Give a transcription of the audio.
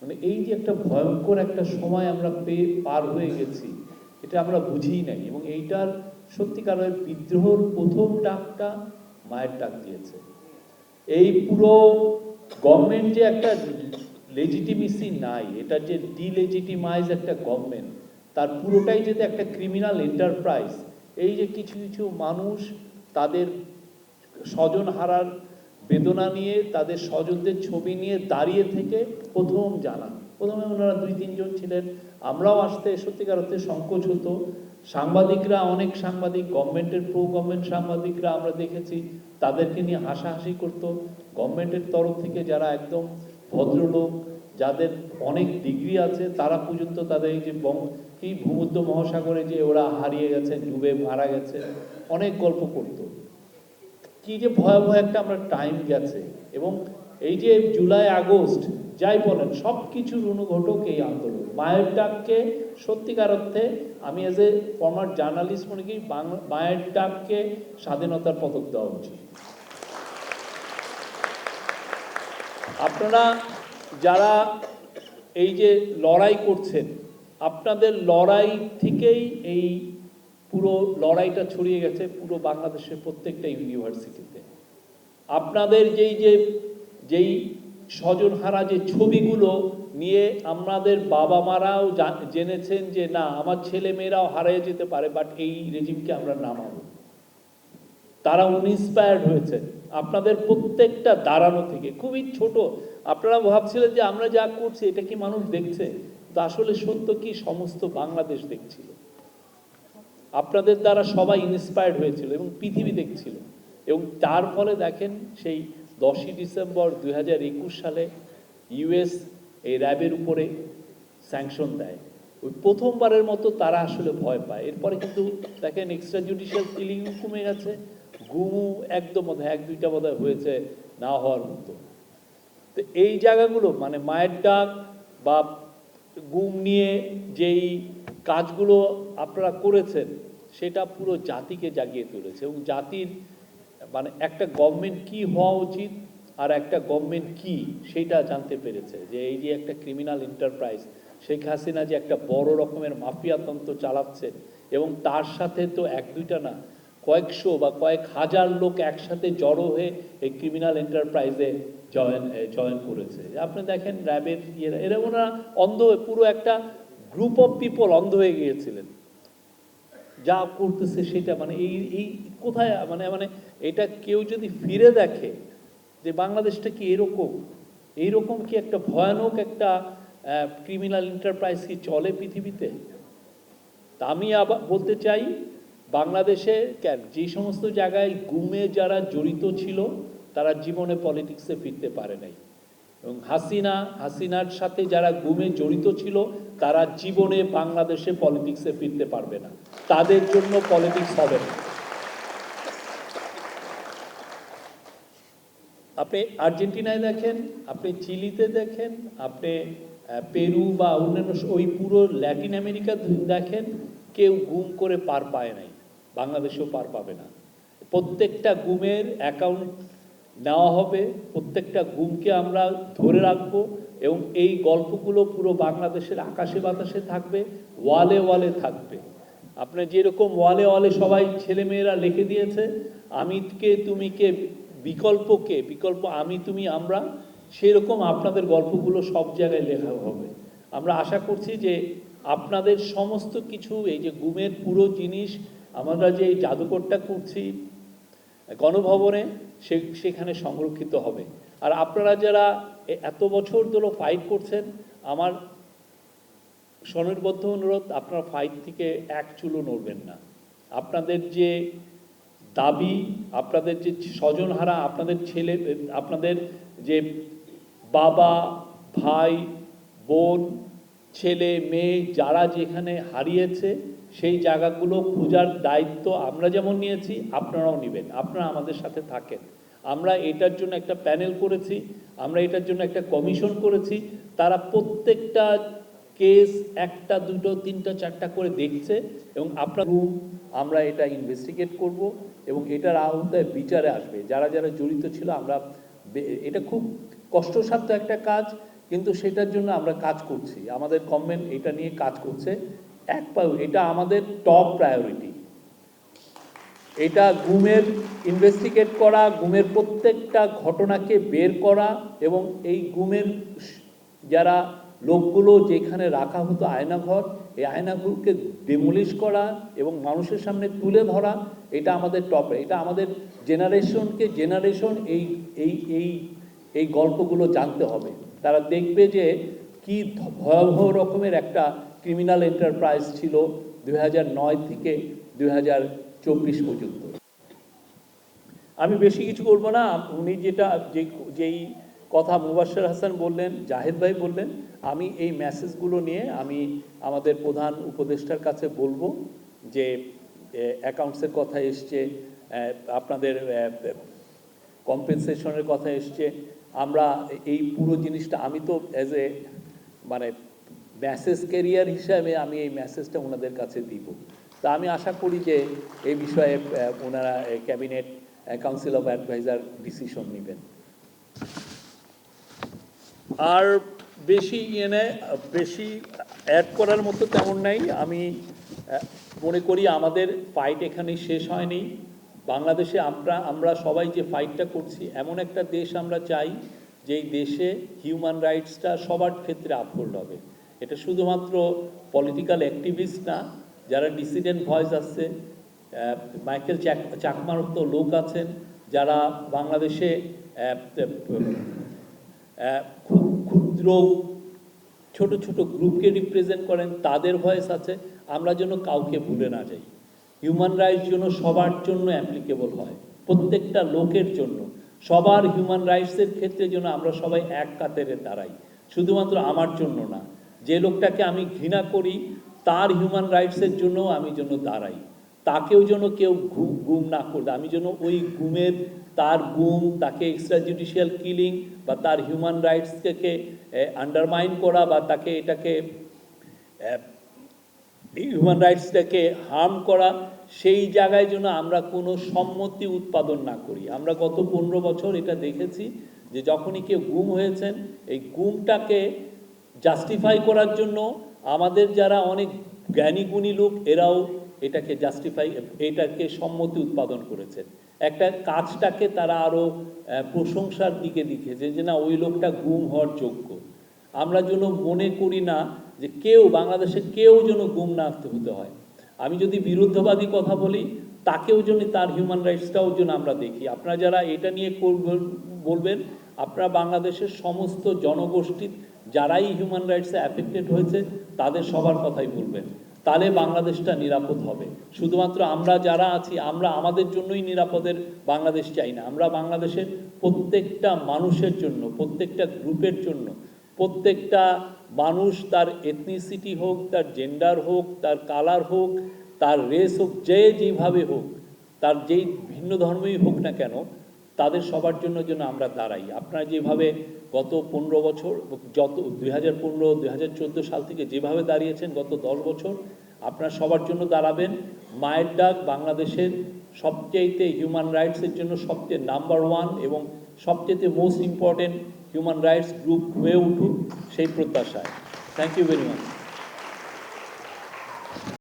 মানে এই যে একটা ভয়ঙ্কর একটা সময় আমরা পার হয়ে গেছি, এটা আমরা বুঝিই নাই। এবং এইটার সত্যিকারের বিদ্রোহর প্রথম ডাকটা মায়ের ডাক দিয়েছে। এই পুরো গভর্নমেন্ট যে একটা লেজিটিমেসি নাই, এটা যে ডিলেজিটিমাইজ একটা গভর্নমেন্ট, তার পুরোটাই যদি একটা ক্রিমিনাল এন্টারপ্রাইজ। এই যে কিছু কিছু মানুষ তাদের স্বজন হারার বেদনা নিয়ে, তাদের স্বজনদের ছবি নিয়ে দাঁড়িয়ে থেকে প্রথমে ওনারা 2-3 জন ছিলেন। আমরাও আসতে সত্যিকার অর্থে সংকোচ হতো। সাংবাদিকরা, অনেক সাংবাদিক, গভর্নমেন্টের প্রো গভর্নমেন্ট সাংবাদিকরা আমরা দেখেছি তাদেরকে নিয়ে হাসাহাসি করতো। গভর্নমেন্টের তরফ থেকে যারা একদম ভদ্রলোক, যাদের অনেক ডিগ্রি আছে, তারা পর্যন্ত তাদের এই যে কি ভূমধ্য মহাসাগরে যে ওরা হারিয়ে গেছে, ডুবে মারা গেছে, অনেক গল্প করতো। কি যে ভয়াবহ একটা আমরা টাইম গেছে। এবং এই যে জুলাই আগস্ট যাই বলেন, সব কিছুর অনুঘটক এই আন্দোলন। মায়ের ডাককে সত্যিকার অর্থে আমি এজ এ ফর্মার জার্নালিস্ট মনে করি মায়ের ডাককে স্বাধীনতার পদক দেওয়া উচিত। আপনারা যারা এই যে লড়াই করছেন, আপনাদের লড়াই থেকেই এই পুরো লড়াইটা ছড়িয়ে গেছে পুরো বাংলাদেশের প্রত্যেকটা ইউনিভার্সিটিতে। আপনাদের যেই স্বজনহারা যে ছবিগুলো নিয়ে আমাদের বাবা মারাও জেনেছেন যে না, আমার ছেলে মেয়েরাও হারিয়ে যেতে পারে, বাট এই রেজিমকে আমরা নামাবো। তারা ইন্সপায়ার্ড হয়েছে আপনাদের প্রত্যেকটা দাঁড়ানো থেকে। খুবই ছোট, আপনারা ভাবছিলেন যে আমরা যা করছি এটা কি মানুষ দেখছে, তো আসলে সত্য কি সমস্ত বাংলাদেশ দেখছিল। আপনাদের দ্বারা সবাই ইন্সপায়ার্ড হয়েছিল এবং পৃথিবী দেখছিল। এবং তার ফলে দেখেন সেই 10ই ডিসেম্বর 2021 সালে ইউএস এই র্যাবের উপরে স্যাংশন দেয়। ওই প্রথমবারের মতো তারা আসলে ভয় পায়। এরপরে কিন্তু দেখেন এক্সট্রা জুডিশিয়াল কিলিং কমে গেছে, গুমও একদম 1-2টা বোধহয় হয়েছে না হওয়ার মতো। তো এই জায়গাগুলো মানে মায়ের ডাক বা গুম নিয়ে যেই কাজগুলো আপনারা করেছেন, সেটা পুরো জাতিকে জাগিয়ে তুলেছে। এবং জাতির মানে একটা গভর্নমেন্ট কি হওয়া উচিত আর একটা গভর্নমেন্ট কি সেটা জানতে পেরেছে। যে এই যে একটা ক্রিমিনাল এন্টারপ্রাইজ, শেখ হাসিনা যে একটা বড় রকমের মাফিয়াতন্ত্র চালাচ্ছে, এবং তার সাথে তো 1-2টা না, কয়েকশো বা কয়েক হাজার লোক একসাথে জড়ো হয়ে এই ক্রিমিনাল এন্টারপ্রাইজে জয়েন করেছে। আপনি দেখেন র্যাবের এরা ওনারা অন্ধ হয়ে, পুরো একটা গ্রুপ অফ পিপল অন্ধ হয়ে গিয়েছিলেন যা করতেছে সেটা। মানে এই কোথায় মানে এটা কেউ যদি ফিরে দেখে যে বাংলাদেশটা কি এইরকম কি একটা ভয়ানক একটা ক্রিমিনাল এন্টারপ্রাইজ কি চলে পৃথিবীতে। তা আমি আবার বলতে চাই, বাংলাদেশে যে সমস্ত জায়গায় গুমে যারা জড়িত ছিল তারা জীবনে পলিটিক্সে ফিরতে পারে নাই। এবং হাসিনার সাথে যারা গুমে জড়িত ছিল তারা জীবনে বাংলাদেশে পলিটিক্সে ফিরতে পারবে না, তাদের জন্য পলিটিক্স হবে না। আপনি আর্জেন্টিনায় দেখেন, আপনি চিলিতে দেখেন, আপনি পেরু বা অন্যান্য ওই পুরো ল্যাটিন আমেরিকা দেখেন, কেউ গুম করে পার পায় নাই, বাংলাদেশেও পার পাবে না। প্রত্যেকটা গুমের অ্যাকাউন্ট নেওয়া হবে, প্রত্যেকটা গুমকে আমরা ধরে রাখবো, এবং এই গল্পগুলো পুরো বাংলাদেশের আকাশে বাতাসে থাকবে, ওয়ালে ওয়ালে থাকবে। আপনার যেরকম ওয়ালে ওয়ালে সবাই ছেলেমেয়েরা লিখে দিয়েছে আমি কে তুমি কে, বিকল্প আমি তুমি আমরা, সেরকম আপনাদের গল্পগুলো সব জায়গায় লেখা হবে। আমরা আশা করছি যে আপনাদের সমস্ত কিছু এই যে গুমের পুরো জিনিস আমরা যে জাদুঘরটা করছি গণভবনে, সেখানে সংরক্ষিত হবে। আর আপনারা যারা এত বছর ধরে ফাইট করছেন, আমার স্বনির্বদ্ধ অনুরোধ, আপনারা ফাইট থেকে এক চুলও নড়বেন না। আপনাদের যে দাবি, আপনাদের যে স্বজনহারা, আপনাদের ছেলে, আপনাদের যে বাবা, ভাই, বোন, ছেলে, মেয়ে যারা যেখানে হারিয়েছে, সেই জায়গাগুলো খোঁজার দায়িত্ব আমরা যেমন নিয়েছি আপনারাও নেবেন। আপনারা আমাদের সাথে থাকেন। আমরা এটার জন্য একটা প্যানেল করেছি, আমরা এটার জন্য একটা কমিশন করেছি। তারা প্রত্যেকটা কেস 1টা 2টো 3টা 4টা করে দেখছে, এবং আমরা এটা ইনভেস্টিগেট করব এবং এটার আওতায় বিচারে আসবে যারা যারা জড়িত ছিল। আমরা এটা খুব কষ্টসাধ্য একটা কাজ, কিন্তু সেটার জন্য আমরা কাজ করছি, আমাদের গভর্নমেন্ট এটা নিয়ে কাজ করছে। এটা আমাদের টপ প্রায়োরিটি। এটা গুমের ইনভেস্টিগেট করা, গুমের প্রত্যেকটা ঘটনাকে বের করা এবং এই গুমের যারা লোকগুলো যেখানে রাখা হতো আয়নাঘর, এই আয়নাঘরকে ডেমোলিশ করা এবং মানুষের সামনে তুলে ধরা, এটা আমাদের টপ। এটা আমাদের জেনারেশনকে জেনারেশন এই এই এই এই গল্পগুলো জানতে হবে। তারা দেখবে যে কি ভয়াবহ রকমের একটা ক্রিমিনাল এন্টারপ্রাইজ ছিল 2009 থেকে 2024 পর্যন্ত। আমি বেশি কিছু বলবো না। উনি যেই কথা মুবাশ্বের হাসান বললেন, জাহেদ ভাই বললেন, আমি এই মেসেজগুলো নিয়ে আমি আমাদের প্রধান উপদেষ্টার কাছে বলবো যে অ্যাকাউন্টসের কথা এসছে, আপনাদের কম্পেনসেশনের কথা এসছে। আমরা এই পুরো জিনিসটা, আমি তো অ্যাজ এ মানে মেসেজ ক্যারিয়ার হিসাবে আমি এই মেসেজটা ওনাদের কাছে দিব। তা আমি আশা করি যে এই বিষয়ে ওনারা cabinet council of adviser decision নেবেন। আর বেশি বেশি অ্যাড করার মতো তেমন নাই। আমি মনে করি আমাদের ফাইট এখানেই শেষ হয়নি। বাংলাদেশে আমরা সবাই যে ফাইটটা করছি, এমন একটা দেশ আমরা চাই যেই দেশে হিউম্যান রাইটসটা সবার ক্ষেত্রে আপহোল্ড হবে। এটা শুধুমাত্র পলিটিক্যাল অ্যাক্টিভিস্ট না, যারা ডিসিডেন্ট ভয়েস আসছে, মাইকেল চাকমার মতো লোক আছেন যারা বাংলাদেশে খুব ক্ষুদ্র ছোট ছোট গ্রুপকে রিপ্রেজেন্ট করেন, তাদের ভয়েস আছে। আমরা যেন কাউকে ভুলে না যাই। হিউম্যান রাইটস যেন সবার জন্য অ্যাপ্লিকেবল হয়, প্রত্যেকটা লোকের জন্য। সবার হিউম্যান রাইটসের ক্ষেত্রে যেন আমরা সবাই এক কাতারে দাঁড়াই, শুধুমাত্র আমার জন্য না। যে লোকটাকে আমি ঘৃণা করি তার হিউম্যান রাইটসের জন্য আমি যেন দাঁড়াই, তাকেও যেন কেউ গুম না করে। আমি যেন ওই তার গুম, তাকে এক্সট্রা জুডিশিয়াল কিলিং বা তার হিউম্যান রাইটসকে আন্ডারমাইন করা বা এটাকে হিউম্যান রাইটসটাকে হার্ম করা, সেই জায়গায় যেন আমরা কোনো সম্মতি উৎপাদন না করি। আমরা গত 15 বছর এটা দেখেছি যে যখনই কেউ গুম হয়েছেন, এই গুমটাকে জাস্টিফাই করার জন্য আমাদের যারা অনেক জ্ঞানী গুণী লোক, এরাও এটাকে সম্মতি উৎপাদন করেছেন। একটা কাজটাকে তারা আরও প্রশংসার দিকে দিকেছে যে না, ওই লোকটা গুম হওয়ার যোগ্য। আমরা যেন মনে করি না যে বাংলাদেশে কেউ যেন গুম না হতে হয়। আমি যদি বিরুদ্ধবাদী কথা বলি, তাকেও যেন তার হিউম্যান রাইটসটাও যেন আমরা দেখি। আপনারা যারা এটা নিয়ে বলবেন, আপনারা বাংলাদেশের সমস্ত জনগোষ্ঠীর যারাই হিউম্যান রাইটসে অ্যাফেক্টেড হয়েছে তাদের সবার কথাই বলবেন, তাহলে বাংলাদেশটা নিরাপদ হবে। শুধুমাত্র আমরা যারা আছি, আমরা আমাদের জন্যই নিরাপদের বাংলাদেশ চাই না। আমরা বাংলাদেশের প্রত্যেকটা মানুষের জন্য, প্রত্যেকটা গ্রুপের জন্য, প্রত্যেকটা মানুষ, তার এথনিসিটি হোক, তার জেন্ডার হোক, তার কালার হোক, তার রেস হোক, যেভাবে হোক, তার যেই ভিন্ন ধর্মই হোক না কেন, তাদের সবার জন্য যেন আমরা দাঁড়াই। আপনারা যেভাবে গত 15 বছর, 2015, 2014 সাল থেকে যেভাবে দাঁড়িয়েছেন, গত 10 বছর আপনারা সবার জন্য দাঁড়াবেন। মায়ের ডাক বাংলাদেশের সবচেয়েতে হিউম্যান রাইটসের জন্য সবচেয়ে নাম্বার 1 এবং সবচেয়ে most important human rights group হয়ে উঠুক, সেই প্রত্যাশায়। Thank you very much.